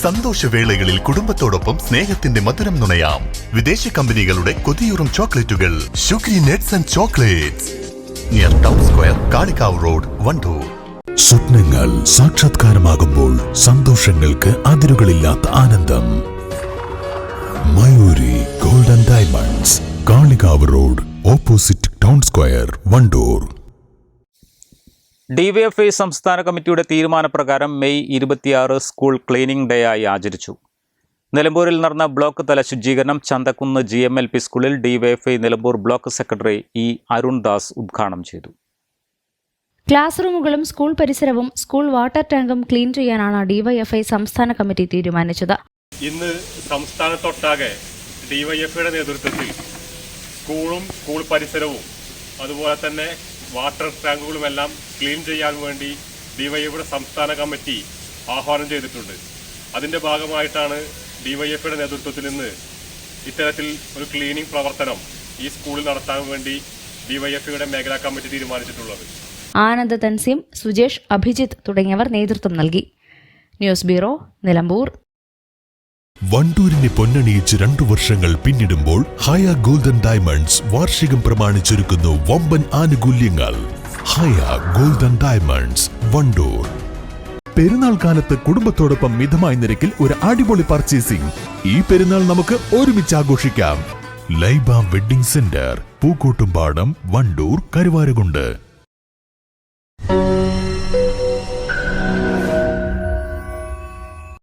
സന്തോഷവേളകളിൽ കുടുംബത്തോടൊപ്പം സ്നേഹത്തിന്റെ മധുരം നുണയാം. വിദേശ കമ്പനികളുടെ കൊതിയൂറും ചോക്ലേറ്റുകൾ sugary nuts and chocolates near town square, Kalikavu road, Wandoor. സ്വപ്നങ്ങൾ സാക്ഷാത്കാരമാകുമ്പോൾ സന്തോഷങ്ങൾക്ക് അതിരുകളില്ലാത്ത ആനന്ദം. Mayuri golden diamonds, Kalikavu road, opposite town square, Wandoor. DYFI സംസ്ഥാന കമ്മിറ്റിയുടെ തീരുമാനപ്രകാരം മെയ് 26 സ്കൂൾ ക്ലീനിംഗ് ഡേ ആയി ആചരിച്ചു. നിലമ്പൂരിൽ നടന്ന ബ്ലോക്ക് തല ശുചീകരണം ചന്തക്കുന്ന് GMLP സ്കൂളിൽ DYFI Nilambur block secretary Arun Das ഉദ്ഘാടനം ചെയ്തു. ക്ലാസ് റൂമുകളും സ്കൂൾ പരിസരവും സ്കൂൾ വാട്ടർ ടാങ്കും ക്ലീൻ ചെയ്യാനാണ് ഡിവൈഎഫ്ഐ സംസ്ഥാന കമ്മിറ്റി തീരുമാനിച്ചത്. ഇന്ന് സംസ്ഥാനത്തൊട്ടാകെ ഡിവൈഎഫ്ഐയുടെ നേതൃത്വത്തിൽ സ്കൂളും സ്കൂൾ പരിസരവും അതുപോലെ തന്നെ വാട്ടർ ടാങ്കുകളുമെല്ലാം ക്ലീൻ ചെയ്യാൻ വേണ്ടി ഡിവൈഎഫ്ഐയുടെ സംസ്ഥാന കമ്മിറ്റി ആഹ്വാനം ചെയ്തിട്ടുണ്ട്. അതിൻ്റെ ഭാഗമായിട്ടാണ് ഡിവൈഎഫ്ഐയുടെ നേതൃത്വത്തിൽ നിന്ന് ഇത്തരത്തിൽ ഒരു ക്ലീനിങ് പ്രവർത്തനം ഈ സ്കൂളിൽ നടത്താൻ വേണ്ടി ഡിവൈഎഫ്ഐയുടെ മേഖലാ കമ്മിറ്റി തീരുമാനിച്ചിട്ടുള്ളത്. ആനന്ദ്, തൻസീം, സുജേഷ്, അഭിജിത്ത് തുടങ്ങിയവർ നേതൃത്വം നൽകി. News bureau, Nilambur. വണ്ടൂരിനെ പൊന്നണിയിച്ച് 2 വർഷങ്ങൾ പിന്നിടുമ്പോൾ ഹയ ഗോൾഡൻ ഡയമണ്ട്സ് വാർഷികം പ്രമാണിച്ചൊരുക്കുന്നു വമ്പൻ ആനുകൂല്യങ്ങൾ. ഹയ ഗോൾഡൻ ഡയമണ്ട്സ്, വണ്ടൂർ. പെരുന്നാൾ കാലത്ത് കുടുംബത്തോടൊപ്പം മിതമായ നിരക്കിൽ ഒരു അടിപൊളി പർച്ചേസിംഗ്. ഈ പെരുന്നാൾ നമുക്ക് ഒരുമിച്ച് ആഘോഷിക്കാം. Laiba wedding centre, Pookkottumpadam, Wandoor, Karuvarakundu.